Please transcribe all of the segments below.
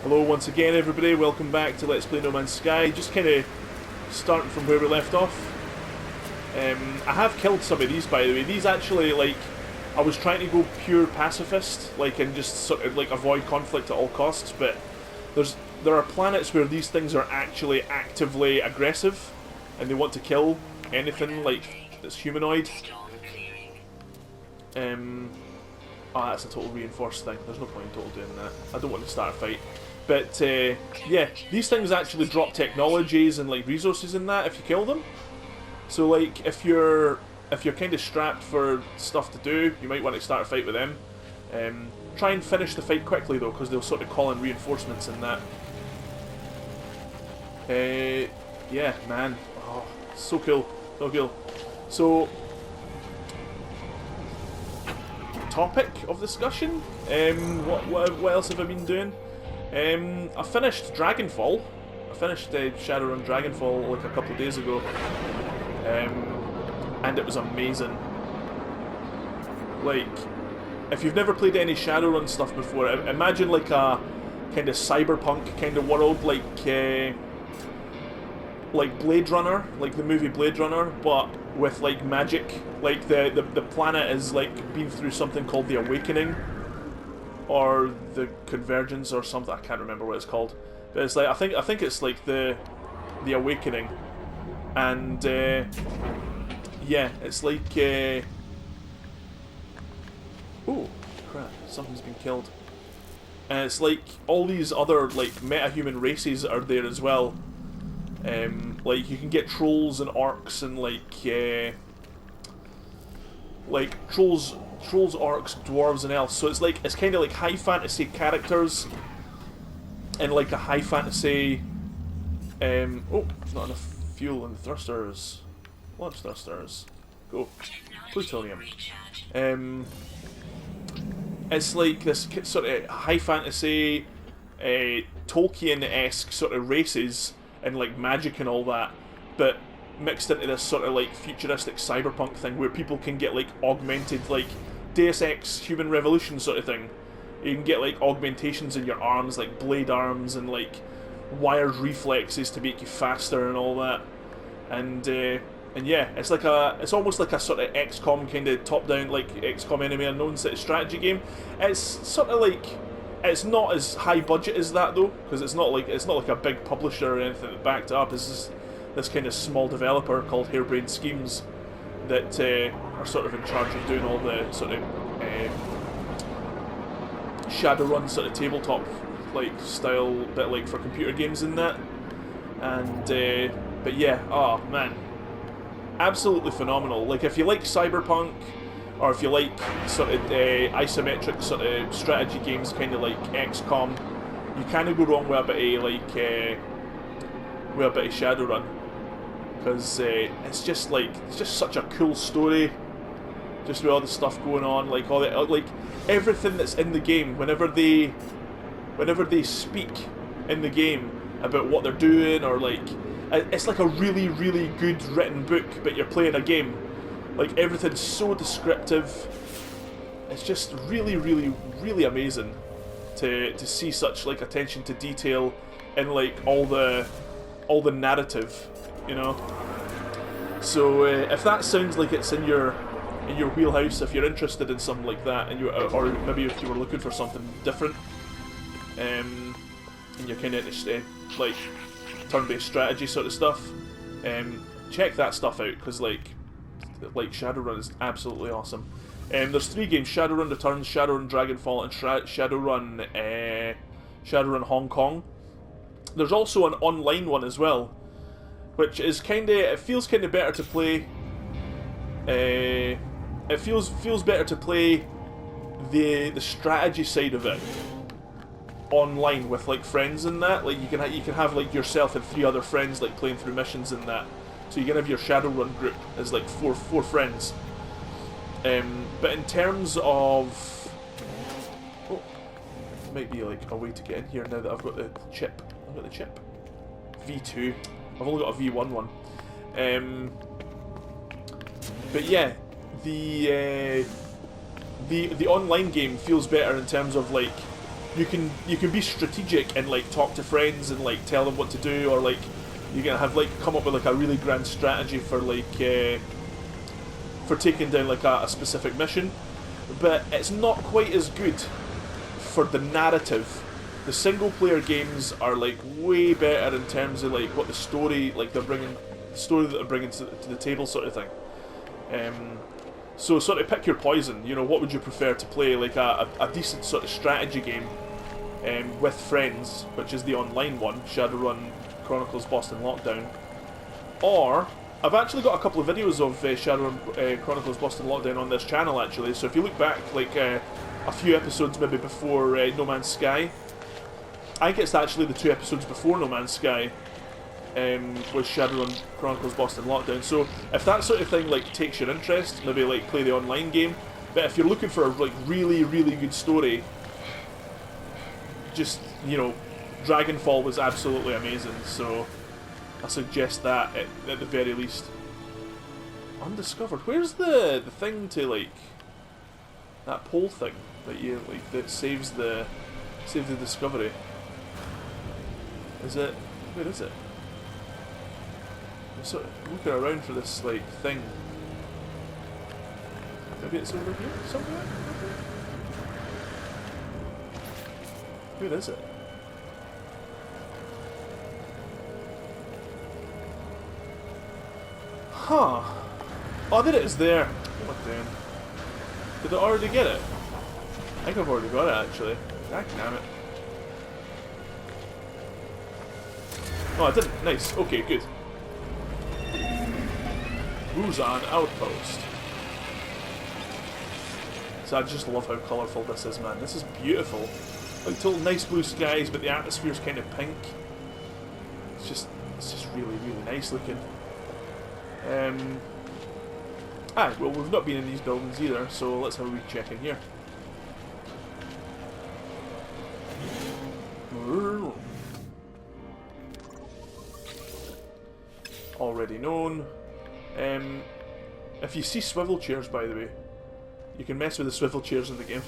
Hello once again everybody, welcome back to Let's Play No Man's Sky. Just kind of starting from where we left off. I have killed some of these, by the way. These actually, like, I was trying to go pure pacifist, like, and just sort of like avoid conflict at all costs, but there are planets where these things are actually actively aggressive and they want to kill anything like that's humanoid. Oh, that's a total reinforced thing. There's no point in total doing that. I don't want to start a fight. But, yeah, these things actually drop technologies and, like, resources in that if you kill them. So, like, if you're kind of strapped for stuff to do, you might want to start a fight with them. Try and finish the fight quickly, though, because they'll sort of call in reinforcements in that. Yeah, man. Oh, so cool. So cool. So, topic of discussion? What else have I been doing? I finished Dragonfall. I finished Shadowrun Dragonfall like a couple of days ago, and it was amazing. Like, if you've never played any Shadowrun stuff before, imagine like a kind of cyberpunk kind of world, like Blade Runner, like the movie Blade Runner, but with like magic. Like the planet is like been through something called the Awakening, or the Convergence, or something. I can't remember what it's called, but it's like I think it's like the Awakening, and yeah, it's like oh crap, something's been killed, and it's like all these other like meta-human races are there as well. Like you can get trolls and orcs and like trolls, orcs, dwarves, and elves. So it's kind of like high fantasy characters and like a high fantasy. Oh, there's not enough fuel in the thrusters. Launch thrusters. Go. Plutonium. It's like this sort of high fantasy, Tolkien-esque sort of races and like magic and all that, but mixed into this sort of like futuristic cyberpunk thing where people can get like augmented, like Deus Ex Human Revolution sort of thing. You can get like augmentations in your arms, like blade arms and like wired reflexes to make you faster and all that. And yeah, it's almost like a sort of XCOM kind of top-down, like XCOM Enemy Unknown sort of strategy game. It's sort of like, it's not as high budget as that though, because it's not like a big publisher or anything that backed it up. It's just this kind of small developer called Harebrained Schemes that are sort of in charge of doing all the sort of Shadowrun sort of tabletop like style bit like for computer games and that. And but yeah, oh man, absolutely phenomenal. Like if you like cyberpunk, or if you like sort of isometric sort of strategy games, kind of like XCOM, you kind of go wrong with a bit of Shadowrun, because it's just such a cool story, just with all the stuff going on, like all the like everything that's in the game. Whenever they speak in the game about what they're doing, or like it's like a really good written book, but you're playing a game. Like, everything's so descriptive. It's just really amazing to see such like attention to detail and like all the narrative, you know. So if that sounds like it's in your wheelhouse, if you're interested in something like that, and or maybe if you were looking for something different, and you're kind of into like turn-based strategy sort of stuff, check that stuff out, because like Shadowrun is absolutely awesome. There's 3 games: Shadowrun Returns, Shadowrun Dragonfall, and Shadowrun Hong Kong. There's also an online one as well, which is it feels kind of better to play. It feels better to play the strategy side of it online with like friends and that. Like you can have like yourself and 3 other friends like playing through missions and that. So you can have your Shadowrun group as like four friends. But in terms of, oh, might be like a way to get in here now that I've got the chip. V2. I've only got a V1 one. But yeah, the online game feels better in terms of like you can be strategic and like talk to friends and like tell them what to do, or like you're gonna have like come up with like a really grand strategy for like for taking down like a specific mission. But it's not quite as good for the narrative. The single player games are like way better in terms of like what the story like they're bringing, the story that they're bringing to the table, sort of thing. So sort of pick your poison. You know, what would you prefer to play? Like a decent sort of strategy game with friends, which is the online one, Shadowrun Chronicles Boston Lockdown, or I've actually got a couple of videos of Shadowrun Chronicles Boston Lockdown on this channel actually. So if you look back like a few episodes maybe before No Man's Sky, I think it's actually the 2 episodes before No Man's Sky was Shadowrun Chronicles Boston Lockdown. So if that sort of thing like takes your interest, maybe like play the online game. But if you're looking for a like really good story, just, you know, Dragonfall was absolutely amazing. So I suggest that at the very least. Undiscovered. Where's the thing to like that pole thing that you like that saves the discovery? Is it? Where is it? I'm sort of looking around for this like thing. Maybe it's over here somewhere. Where is it? Huh. Oh, there it is there. What then? Did I already get it? I think I've already got it actually. God damn it. Oh, I didn't. Nice. Okay, good. Busan Outpost. So I just love how colourful this is, man. This is beautiful. Like total nice blue skies, but the atmosphere's kind of pink. It's just really nice looking. Well, we've not been in these buildings either, so let's have a wee check in here. Already known. If you see swivel chairs, by the way, you can mess with the swivel chairs in the game.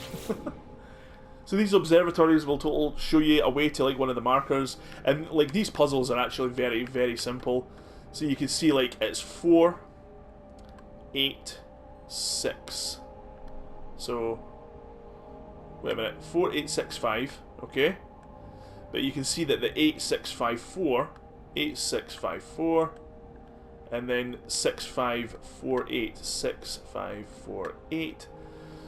So these observatories will show you a way to like one of the markers, and like these puzzles are actually very simple. So you can see like it's 4, 8, 6. So wait a minute, 4, 8, 6, 5. Okay, but you can see that the 8, 6, 5, 4, 8, 6, 5, 4, and then 6, 5, 4, 8, 6, 5, 4, 8.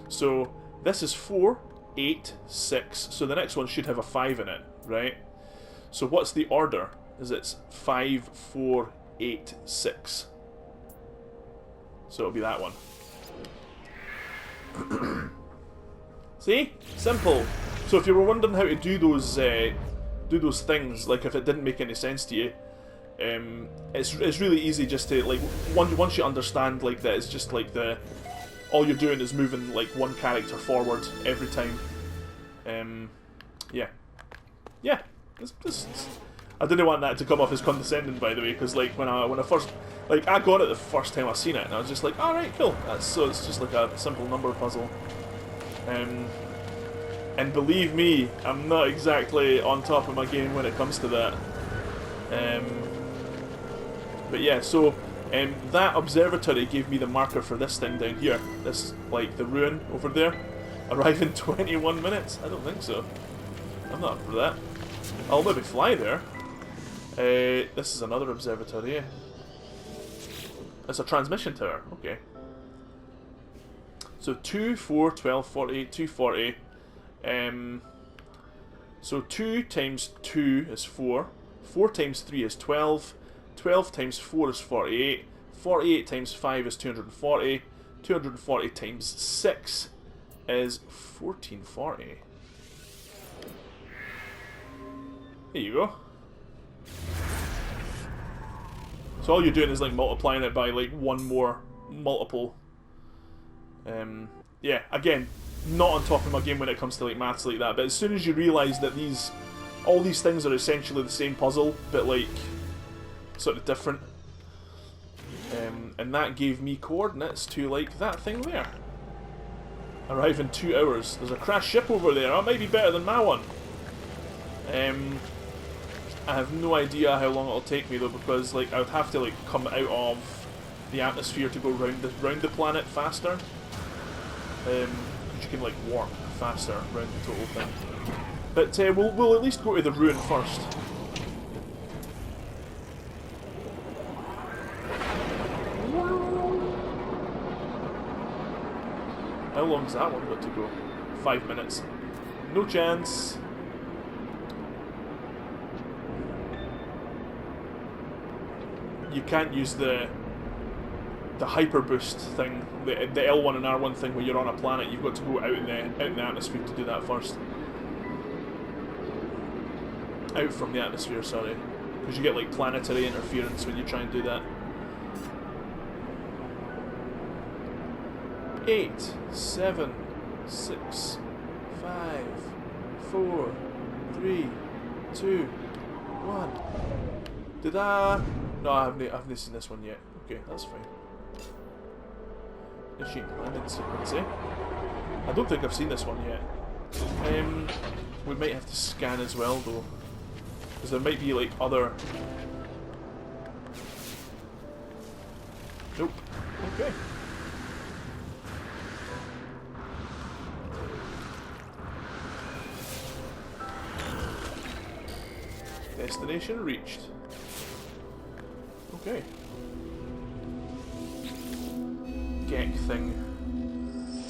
So this is 4, 8, 6. So the next one should have a 5 in it, right? So what's the order? Is it's 5, 4, 8, 6. So it'll be that one. See? Simple. So if you were wondering how to do those things, like if it didn't make any sense to you, it's really easy just to like once you understand like that, it's just like all you're doing is moving like one character forward every time. Yeah. I didn't want that to come off as condescending, by the way, because like when I first like I got it the first time I seen it, and I was just like, all right, cool. So it's just like a simple number puzzle. And believe me, I'm not exactly on top of my game when it comes to that. But yeah, so that observatory gave me the marker for this thing down here. This, like, the ruin over there. Arrive in 21 minutes? I don't think so. I'm not up for that. I'll maybe fly there. This is another observatory, yeah. It's a transmission tower, okay. So 2, 4, 12, 48, 240. So 2 times 2 is 4. 4 times 3 is 12. 12 times 4 is 48. 48 times 5 is 240. 240 times 6 is 1440. There you go. So all you're doing is like multiplying it by like one more multiple. Yeah, again, not on top of my game when it comes to like maths like that, but as soon as you realise that all these things are essentially the same puzzle, but like sort of different, and that gave me coordinates to like that thing there. Arrive in 2 hours. There's a crashed ship over there. That might be better than my one. I have no idea how long it'll take me though, because like I would have to like come out of the atmosphere to go round the planet faster. Because you can like warp faster around the total thing. But we'll at least go to the ruin first. How long's that one got to go? 5 minutes. No chance. You can't use the hyper boost thing, the L1 and R1 thing where you're on a planet. You've got to go out in the atmosphere to do that first. Out from the atmosphere, sorry, because you get like planetary interference when you try and do that. 8, 7, 6, 5, 4, 3, 2, 1. Did I? No, I haven't seen this one yet. Okay, that's fine. Machine landing sequence, eh? I don't think I've seen this one yet. We might have to scan as well, though, because there might be like other. Nope. Okay. Destination reached. Okay. Gek thing.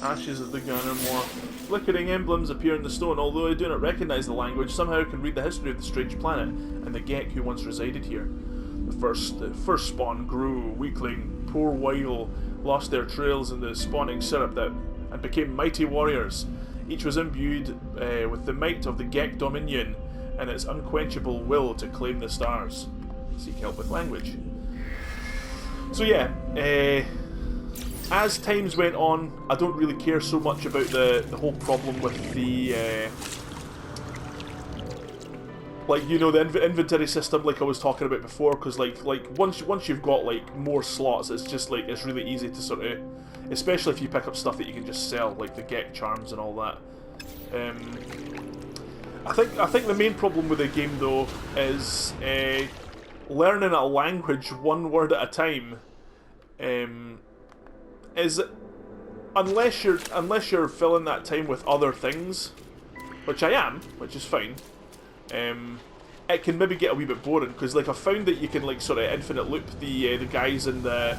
Ashes of the Gunner War. Flickering emblems appear in the stone. Although I do not recognise the language, somehow I can read the history of the strange planet and the Gek who once resided here. The first spawn grew, weakling, poor while, lost their trails in the spawning syrup and became mighty warriors. Each was imbued with the might of the Gek Dominion and its unquenchable will to claim the stars. Seek help with language. So yeah, as times went on, I don't really care so much about the whole problem with the like, you know, the inventory system, like I was talking about before, because like once you've got like more slots, it's just like it's really easy to sort of, especially if you pick up stuff that you can just sell, like the Gek charms and all that. I think the main problem with the game though is learning a language one word at a time. Is unless you're filling that time with other things, which I am, which is fine. It can maybe get a wee bit boring, because like I found that you can like sort of infinite loop the guys in the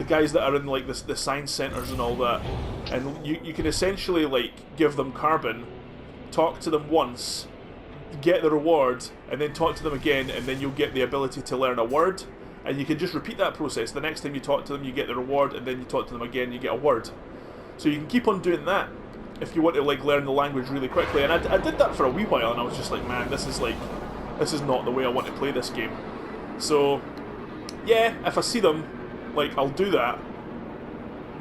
guys that are in like the science centers and all that, and you can essentially like give them carbon, talk to them once, get the reward, and then talk to them again, and then you'll get the ability to learn a word. And you can just repeat that process. The next time you talk to them, you get the reward, and then you talk to them again, you get a word. So you can keep on doing that if you want to like learn the language really quickly. And I did that for a wee while, and I was just like, man, this is not the way I want to play this game. So yeah, if I see them, like I'll do that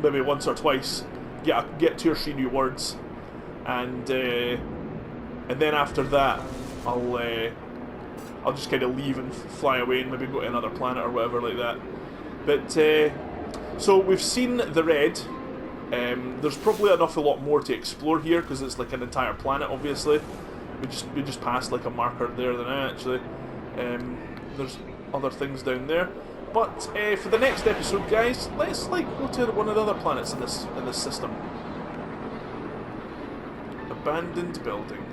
maybe once or twice, get 2 or 3 new words, and then after that I'll just kind of leave and fly away and maybe go to another planet or whatever like that. But so we've seen the red. There's probably an awful lot more to explore here, because it's like an entire planet. Obviously, we just passed like a marker there than actually. There's other things down there. But for the next episode, guys, let's like go to one of the other planets in this system. Abandoned building.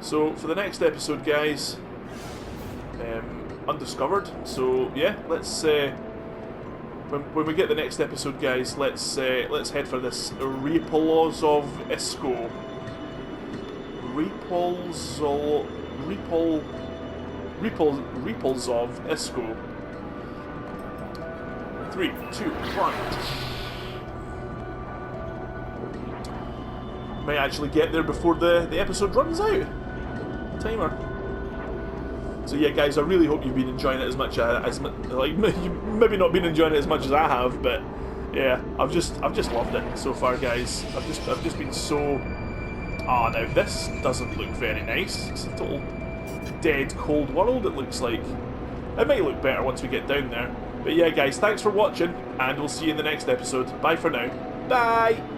So for the next episode, guys, undiscovered. So yeah, let's when we get the next episode, guys, let's head for this Repolzov Isco. Repolzov Isco. 3, 2, 1. Might actually get there before the episode runs out. Timer. So yeah, guys, I really hope you've been enjoying it as much as like you've maybe not been enjoying it as much as I have, but yeah, I've just loved it so far, guys. I've just been so. Ah, now this doesn't look very nice. It's a total dead, cold world. It looks like. It might look better once we get down there. But yeah, guys, thanks for watching, and we'll see you in the next episode. Bye for now. Bye!